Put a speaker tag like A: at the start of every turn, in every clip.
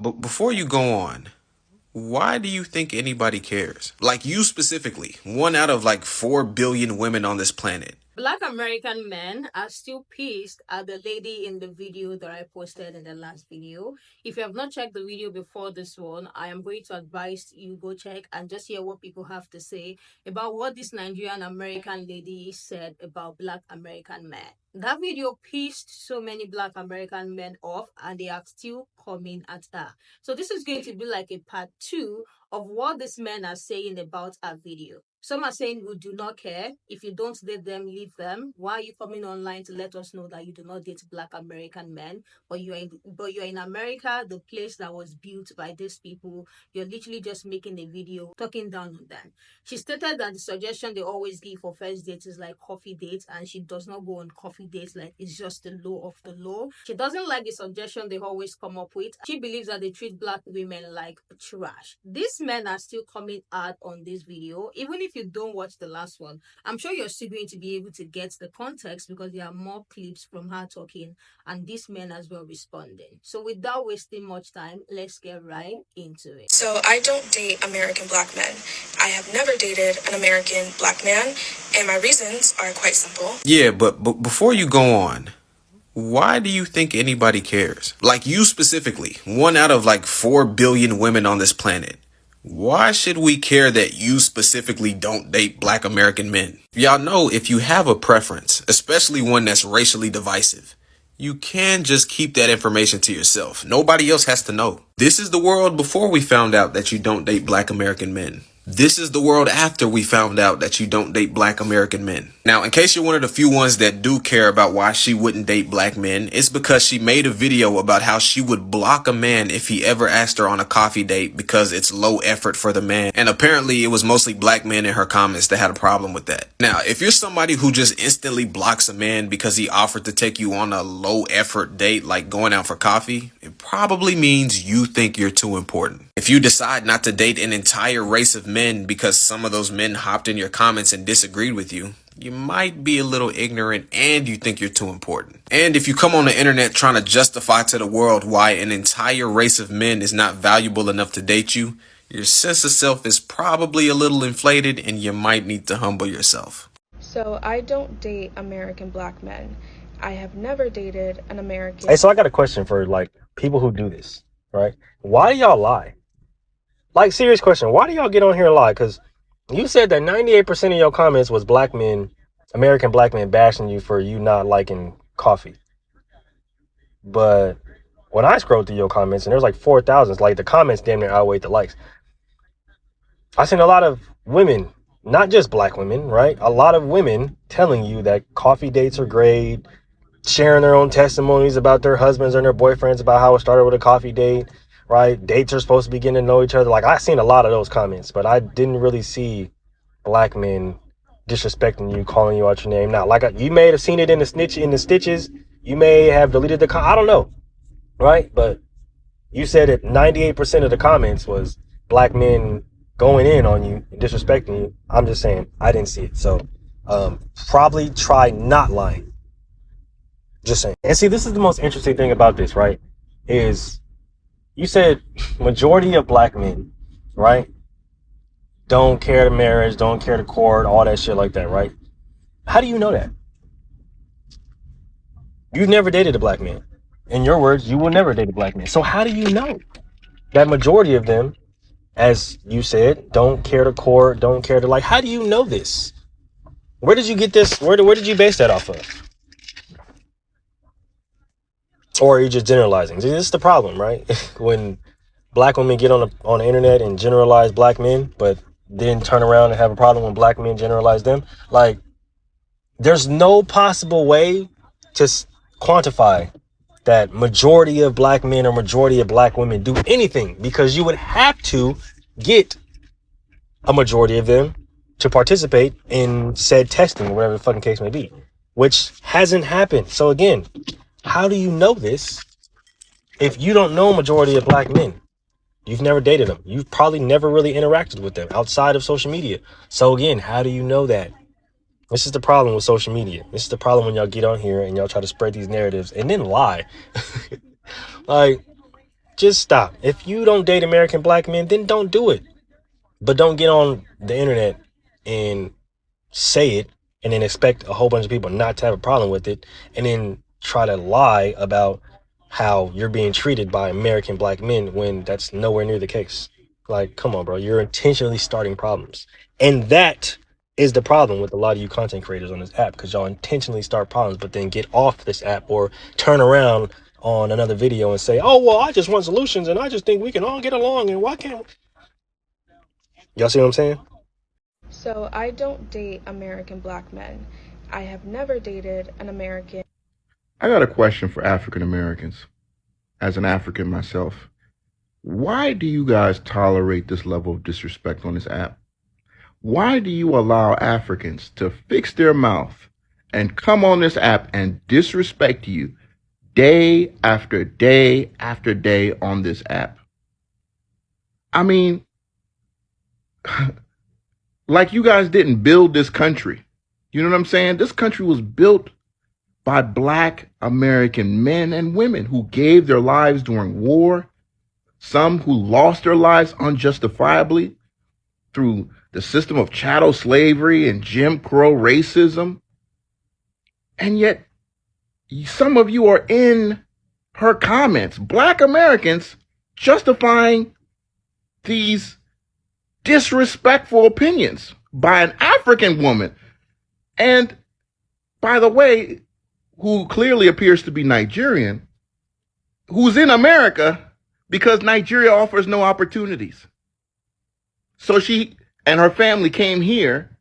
A: But before you go on, why do you think anybody cares? Like you specifically, one out of like 4 billion women on this planet.
B: Black American men are still pissed at the lady in the video that I posted in the last video. If you have not checked the video before this one, I am going to advise you go check and just hear what people have to say about what this Nigerian American lady said about Black American men. That video pissed so many Black American men off and they are still coming at her. So this is going to be like a part two of what these men are saying about our video. Some are saying we do not care. If you don't date them, leave them. Why are you coming online to let us know that you do not date Black American men? But you're in America, the place that was built by these people. You're literally just making a video talking down on them. She stated that the suggestion they always give for first dates is like coffee dates, and she does not go on coffee dates. Like it's just the law of the law. She doesn't like the suggestion they always come up with. She believes that they treat Black women like trash. These men are still coming out on this video, even if you don't watch the last one. I'm sure you're still going to be able to get the context because there are more clips from her talking and these men as well responding. So without wasting much time, let's get right into it.
C: So I don't date American black men. I have never dated an American black man, and my reasons are quite simple.
A: Yeah, but before you go on, why do you think anybody cares? Like you specifically, one out of like 4 billion women on this planet. Why should we care that you specifically don't date Black American men? Y'all know if you have a preference, especially one that's racially divisive, you can just keep that information to yourself. Nobody else has to know. This is the world before we found out that you don't date Black American men. This is the world after we found out that you don't date Black American men. Now, in case you're one of the few ones that do care about why she wouldn't date Black men, it's because she made a video about how she would block a man if he ever asked her on a coffee date because it's low effort for the man. And apparently it was mostly Black men in her comments that had a problem with that. Now, if you're somebody who just instantly blocks a man because he offered to take you on a low effort date like going out for coffee, it probably means you think you're too important. If you decide not to date an entire race of men because some of those men hopped in your comments and disagreed with you, you might be a little ignorant and you think you're too important. And if you come on the internet trying to justify to the world why an entire race of men is not valuable enough to date you, your sense of self is probably a little inflated and you might need to humble yourself.
C: So I don't date American black men. I have never dated an American.
D: Hey, so I got a question for like people who do this, right? Why do y'all lie? Like, serious question. Why do y'all get on here and lie? Because you said that 98% of your comments was black men, American black men bashing you for you not liking coffee. But when I scrolled through your comments, and there's like 4,000, like the comments damn near outweigh the likes. I seen a lot of women, not just black women, right? A lot of women telling you that coffee dates are great, sharing their own testimonies about their husbands and their boyfriends about how it started with a coffee date, right? Dates are supposed to be getting to know each other. Like, I seen a lot of those comments, but I didn't really see black men disrespecting you, calling you out your name. Now, like, you may have seen it in the stitches. You may have deleted the I don't know, right? But you said that 98% of the comments was black men going in on you and disrespecting you. I'm just saying I didn't see it. So probably try not lying. Just saying. And see, this is the most interesting thing about this, right? Is you said majority of black men, right, don't care to marriage, don't care to court, all that shit like that, right? How do you know that? You've never dated a black man. In your words, you will never date a black man. So how do you know that majority of them, as you said, don't care to court, don't care to like, how do you know this? Where did you get this? Where did you base that off of? Or are you just generalizing? See, this is the problem, right? When black women get on the internet and generalize black men, but then turn around and have a problem when black men generalize them. Like, there's no possible way to quantify that majority of black men or majority of black women do anything, because you would have to get a majority of them to participate in said testing, whatever the fucking case may be, which hasn't happened. So again, how do you know this if you don't know a majority of black men? You've never dated them. You've probably never really interacted with them outside of social media. So again, how do you know that? This is the problem with social media. This is the problem when y'all get on here and y'all try to spread these narratives and then lie. Like, Just stop. If you don't date American black men, then don't do it. But don't get on the internet and say it and then expect a whole bunch of people not to have a problem with it and then try to lie about how you're being treated by American black men when that's nowhere near the case. Like, come on, bro. You're intentionally starting problems. And that is the problem with a lot of you content creators on this app, because y'all intentionally start problems but then get off this app or turn around on another video and say, oh, well, I just want solutions and I just think we can all get along and why can't we? Y'all see what I'm saying?
C: So I don't date American black men. I have never dated an American.
E: I got a question for African Americans. As an African myself, why do you guys tolerate this level of disrespect on this app? Why do you allow Africans to fix their mouth and come on this app and disrespect you day after day after day on this app? I mean, like you guys didn't build this country. You know what I'm saying? This country was built by Black American men and women who gave their lives during war, some who lost their lives unjustifiably through the system of chattel slavery and Jim Crow racism. And yet, some of you are in her comments, Black Americans justifying these disrespectful opinions by an African woman. And by the way, who clearly appears to be Nigerian, who's in America because Nigeria offers no opportunities. So she and her family came here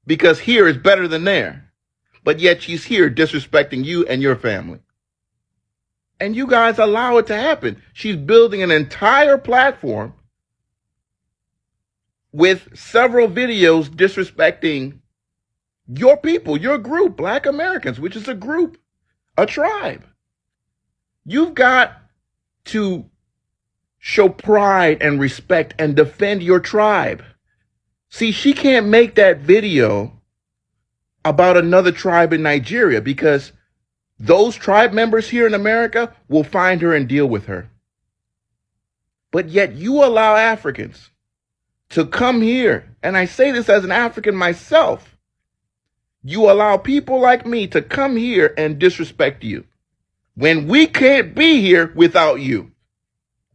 E: because here is better than there. But yet she's here disrespecting you and your family. And you guys allow it to happen. She's building an entire platform with several videos disrespecting your people, your group, Black Americans, which is a group, a tribe. You've got to show pride and respect and defend your tribe. See, she can't make that video about another tribe in Nigeria because those tribe members here in America will find her and deal with her. But yet you allow Africans to come here, and I say this as an African myself, you allow people like me to come here and disrespect you when we can't be here without you.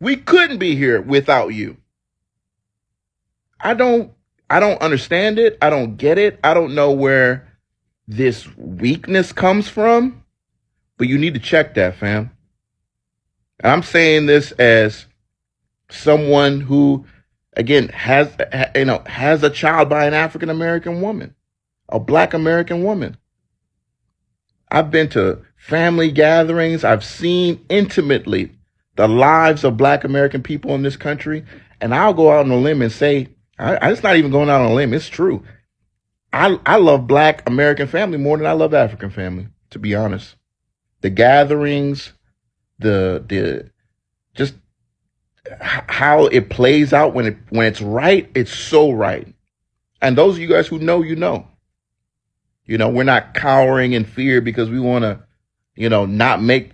E: We couldn't be here without you. I don't understand it. I don't get it. I don't know where this weakness comes from, but you need to check that, fam. And I'm saying this as someone who, again, has a child by an African American woman, a Black American woman. I've been to family gatherings. I've seen intimately the lives of Black American people in this country. And I'll go out on a limb and say, it's not even going out on a limb. It's true. I love Black American family more than I love African family, to be honest. The gatherings, the just how it plays out when it's right, it's so right. And those of you guys who know, you know. You know, we're not cowering in fear because we want to, not make,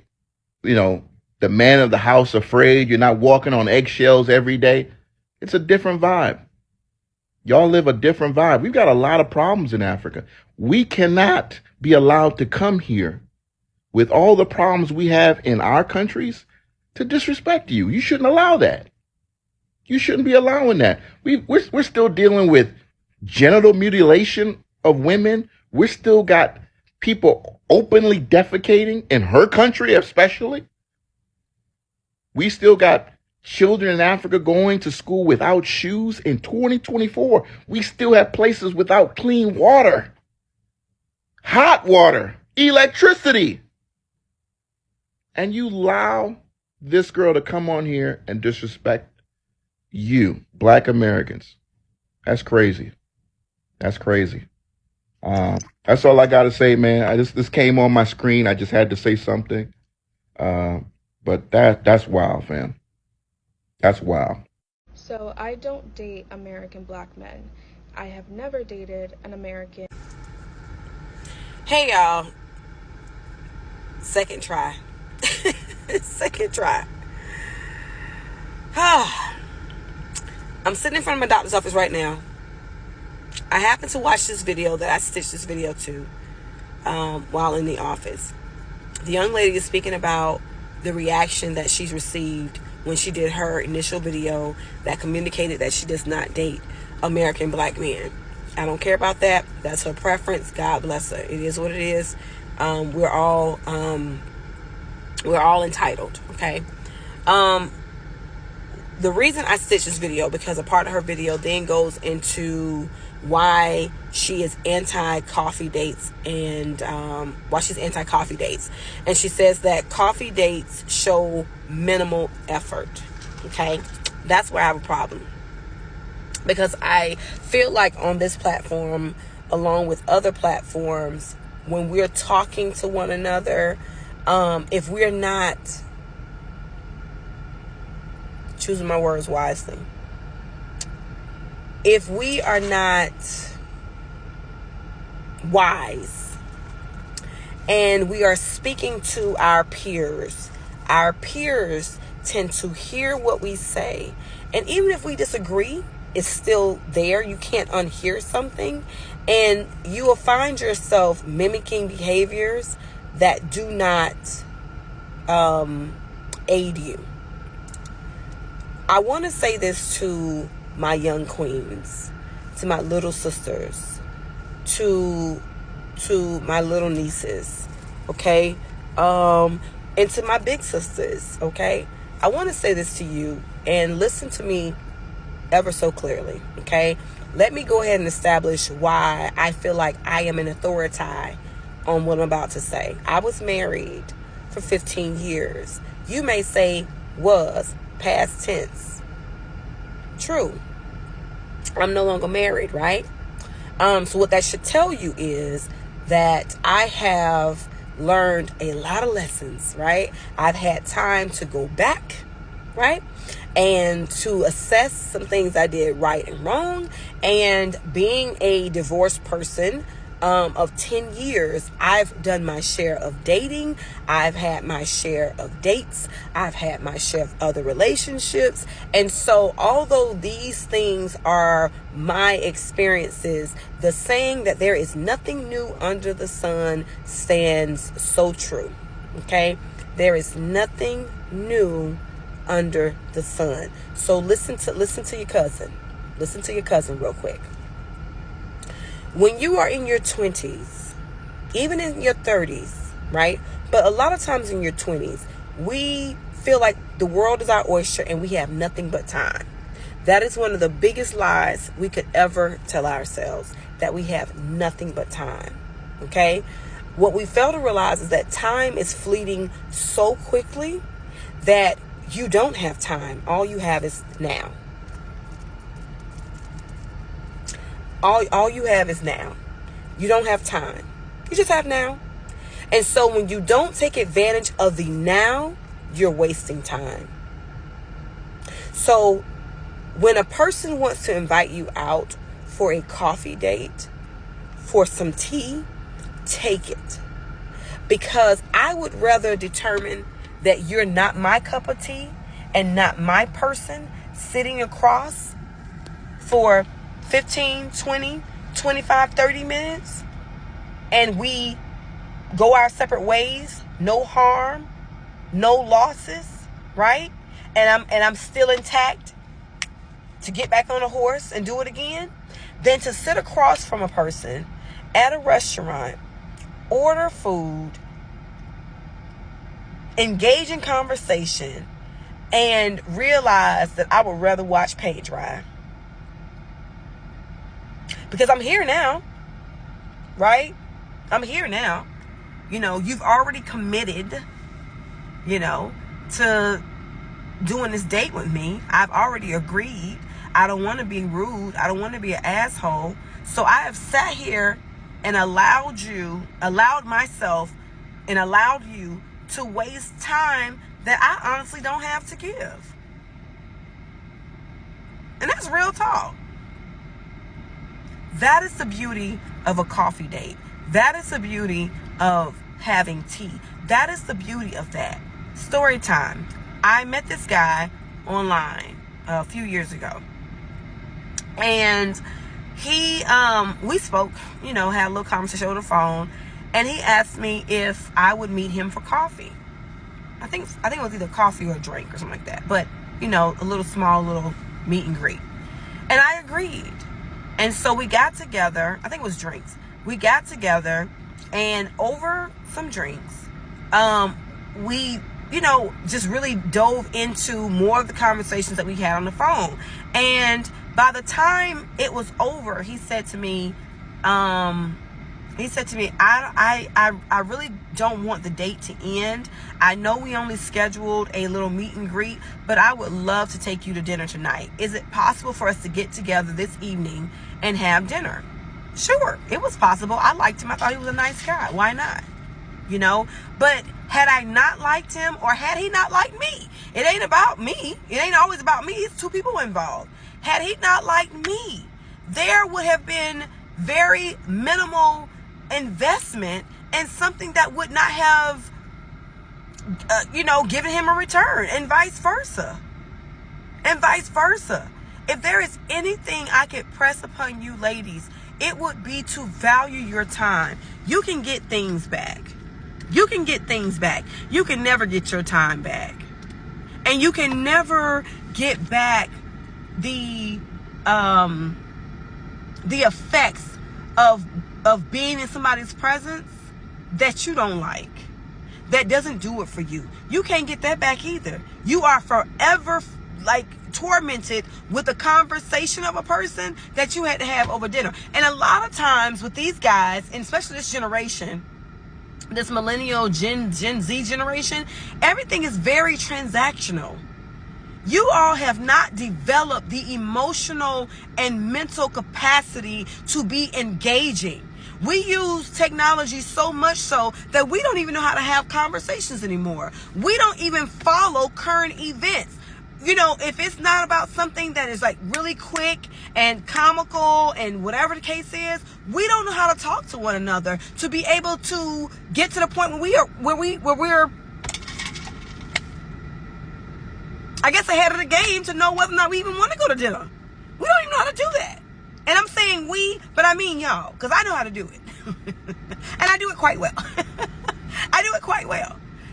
E: the man of the house afraid. You're not walking on eggshells every day. It's a different vibe. Y'all live a different vibe. We've got a lot of problems in Africa. We cannot be allowed to come here with all the problems we have in our countries to disrespect you. You shouldn't allow that. You shouldn't be allowing that. We're still dealing with genital mutilation of women. We're still got people openly defecating in her country, especially. We still got children in Africa going to school without shoes. In 2024, we still have places without clean water, hot water, electricity. And you allow this girl to come on here and disrespect you, Black Americans. That's crazy. That's crazy. That's all I got to say, man. This came on my screen. I just had to say something. But that's wild, fam. That's wild.
C: So I don't date American black men. I have never dated an American.
F: Hey, y'all. Second try. Second try. I'm sitting in front of my doctor's office right now. I happened to watch this video that I stitched this video to while in the office. The young lady is speaking about the reaction that she's received when she did her initial video that communicated that she does not date American black men. I don't care about that. That's her preference. God bless her. It is what it is. We're all entitled. Okay. The reason I stitched this video, because a part of her video then goes into why she is anti-coffee dates and why she's anti-coffee dates. And she says that coffee dates show minimal effort. Okay. That's where I have a problem. Because I feel like on this platform, along with other platforms, when we're talking to one another, if we're not choosing my words wisely, if we are not wise and we are speaking to our peers tend to hear what we say. And even if we disagree, it's still there. You can't unhear something. And you will find yourself mimicking behaviors that do not aid you. I want to say this to my young queens, to my little sisters, to my little nieces, okay? And to my big sisters, okay? I want to say this to you, and listen to me ever so clearly, okay? Let me go ahead and establish why I feel like I am an authority on what I'm about to say. I was married for 15 years. You may say was, past tense. True. I'm no longer married, right? So what that should tell you is that I have learned a lot of lessons, right? I've had time to go back, right? And to assess some things I did right and wrong. And being a divorced person of 10 years, I've done my share of dating. I've had my share of dates. I've had my share of other relationships. And so although these things are my experiences, the saying that there is nothing new under the sun stands so true. Okay? There is nothing new under the sun. So listen to your cousin. Listen to your cousin real quick. When you are in your 20s, even in your 30s, right? But a lot of times in your 20s, we feel like the world is our oyster and we have nothing but time. That is one of the biggest lies we could ever tell ourselves, that we have nothing but time. Okay? What we fail to realize is that time is fleeting so quickly that you don't have time. All you have is now. All you have is now. You don't have time. You just have now. And so when you don't take advantage of the now, you're wasting time. So when a person wants to invite you out for a coffee date, for some tea, take it. Because I would rather determine that you're not my cup of tea and not my person sitting across for 15, 20, 25, 30 minutes, and we go our separate ways, no harm, no losses, right? And I'm still intact to get back on a horse and do it again, than to sit across from a person at a restaurant, order food, engage in conversation, and realize that I would rather watch paint dry. Because I'm here now, right? I'm here now. You know, you've already committed, to doing this date with me. I've already agreed. I don't want to be rude. I don't want to be an asshole. So I have sat here and allowed myself and allowed you to waste time that I honestly don't have to give. And that's real talk. That is the beauty of a coffee date. That is the beauty of having tea. That is the beauty of that. Story time. I met this guy online a few years ago. And he, we spoke, had a little conversation on the phone, and he asked me if I would meet him for coffee. I think it was either coffee or a drink or something like that. But, a little small little meet and greet. And I agreed. And so we got together. I think it was drinks. We got together, and over some drinks, we, just really dove into more of the conversations that we had on the phone. And by the time it was over, he said to me, I really don't want the date to end. I know we only scheduled a little meet and greet, but I would love to take you to dinner tonight. Is it possible for us to get together this evening and have dinner? Sure, it was possible. I liked him. I thought he was a nice guy. Why not? But had I not liked him, or had he not liked me, it ain't about me. It ain't always about me. It's two people involved. Had he not liked me, there would have been very minimal investment in something that would not have, given him a return, and vice versa. If there is anything I could press upon you ladies, it would be to value your time. You can get things back. You can never get your time back. And you can never get back the effects of being in somebody's presence that you don't like, that doesn't do it for you. You can't get that back either. You are forever tormented with the conversation of a person that you had to have over dinner. And a lot of times with these guys, and especially this generation, this millennial Gen Z generation, everything is very transactional. You all have not developed the emotional and mental capacity to be engaging. We use technology so much so that we don't even know how to have conversations anymore. We don't even follow current events. If it's not about something that is really quick and comical and whatever the case is, we don't know how to talk to one another to be able to get to the point where we're I guess ahead of the game to know whether or not we even want to go to dinner. We don't even know how to do that. And I'm saying we, but I mean y'all, because I know how to do it. And I do it quite well.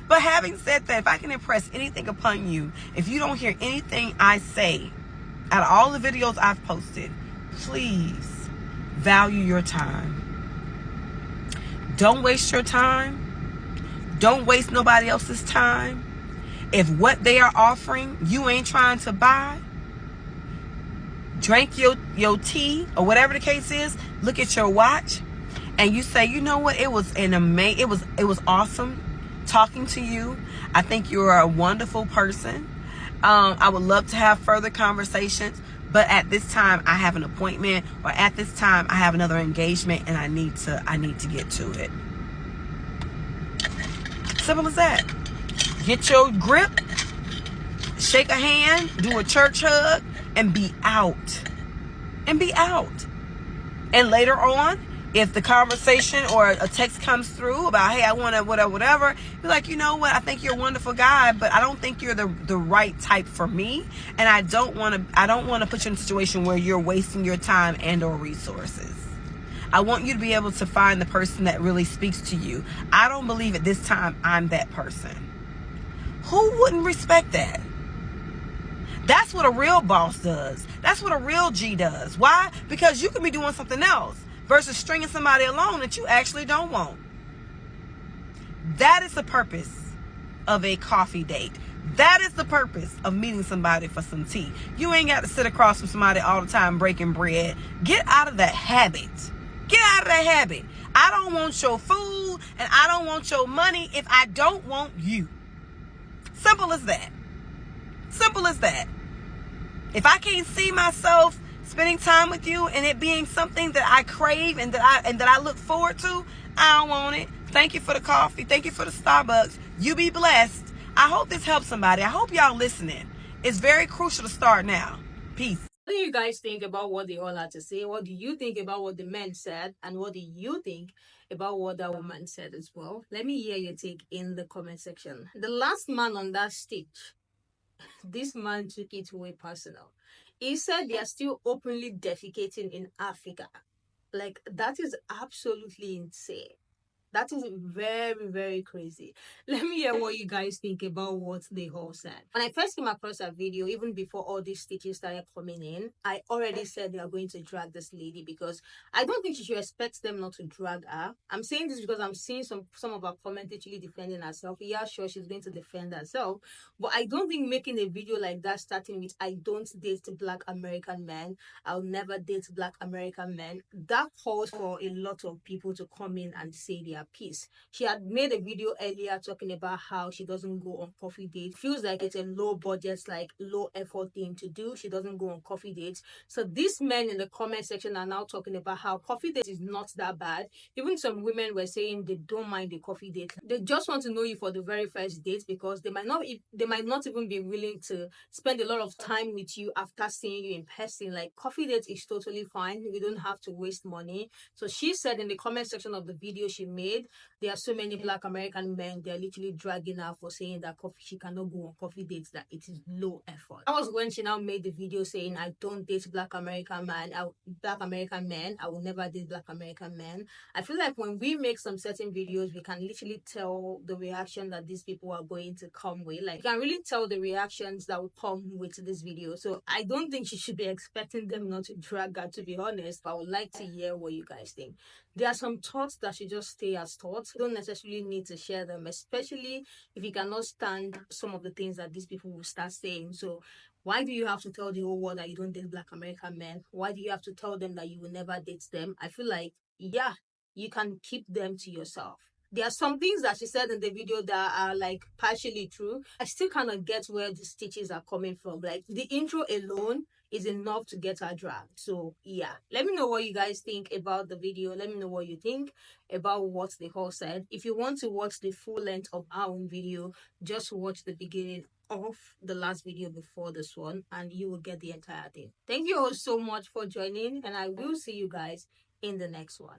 F: But having said that, if I can impress anything upon you, if you don't hear anything I say out of all the videos I've posted, please value your time. Don't waste your time. Don't waste nobody else's time. If what they are offering you ain't trying to buy, drink your tea or whatever the case is, look at your watch, and you say, you know what, it was awesome talking to you. I think you're a wonderful person. I would love to have further conversations, but at this time I have an appointment, or at this time I have another engagement, and I need to get to it. Simple as that. Get your grip, shake a hand, do a church hug, and be out. And later on, if the conversation or a text comes through about, hey, I want to whatever, be like, you know what, I think you're a wonderful guy, but I don't think you're the right type for me, and I don't want to put you in a situation where you're wasting your time and or resources. I want you to be able to find the person that really speaks to you. I don't believe at this time I'm that person. Who wouldn't respect that? That's what a real boss does. That's what a real G does. Why? Because you can be doing something else versus stringing somebody along that you actually don't want. That is the purpose of a coffee date. That is the purpose of meeting somebody for some tea. You ain't got to sit across from somebody all the time breaking bread. Get out of that habit. I don't want your food and I don't want your money if I don't want you. Simple as that. If I can't see myself spending time with you and it being something that I crave and that I look forward to, I don't want it. Thank you for the coffee. Thank you for the Starbucks. You be blessed. I hope this helps somebody. I hope y'all listening. It's very crucial to start now. Peace.
B: What do you guys think about what they all had to say? What do you think about what the men said? And what do you think about what that woman said as well? Let me hear your take in the comment section. The last man on that stage this man took it way personal. He said they are still openly defecating in Africa. Like, that is absolutely insane. That is very, very crazy. Let me hear what you guys think about what they all said. When I first came across that video, even before all these stitches started coming in, I already said they are going to drag this lady because I don't think you should expect them not to drag her. I'm saying this because I'm seeing some of her comments actually defending herself. Yeah, sure, she's going to defend herself. But I don't think making a video like that, starting with "I don't date Black American men, I'll never date Black American men," that calls for a lot of people to come in and say their piece. She had made a video earlier talking about how she doesn't go on coffee dates. Feels like it's a low budget, like low effort thing to do. She doesn't go on coffee dates. So these men in the comment section are now talking about how coffee dates is not that bad. Even some women were saying they don't mind the coffee date. They just want to know you for the very first date because they might not even be willing to spend a lot of time with you after seeing you in person. Like, coffee date is totally fine. You don't have to waste money. So she said in the comment section of the video she made, there are so many Black American men, they're literally dragging her for saying that she cannot go on coffee dates, that it is low effort. That was when she now made the video saying, "I don't date Black American men, I will never date Black American men." I feel like when we make some certain videos, we can literally tell the reaction that these people are going to come with. Like, you can really tell the reactions that will come with this video. So I don't think she should be expecting them not to drag her, to be honest. But I would like to hear what you guys think. There are some thoughts that should just stay as thoughts. You don't necessarily need to share them, especially if you cannot stand some of the things that these people will start saying. So why do you have to tell the whole world that you don't date Black American men? Why do you have to tell them that you will never date them? I feel like, yeah, you can keep them to yourself. There are some things that she said in the video that are like partially true. I still kind of get where the stitches are coming from. Like, the intro alone is enough to get her dragged. So yeah, let me know what you guys think about the video. Let me know what you think about what the whole said. If you want to watch the full length of our own video, just watch the beginning of the last video before this one and you will get the entire thing. Thank you all so much for joining, and I will see you guys in the next one.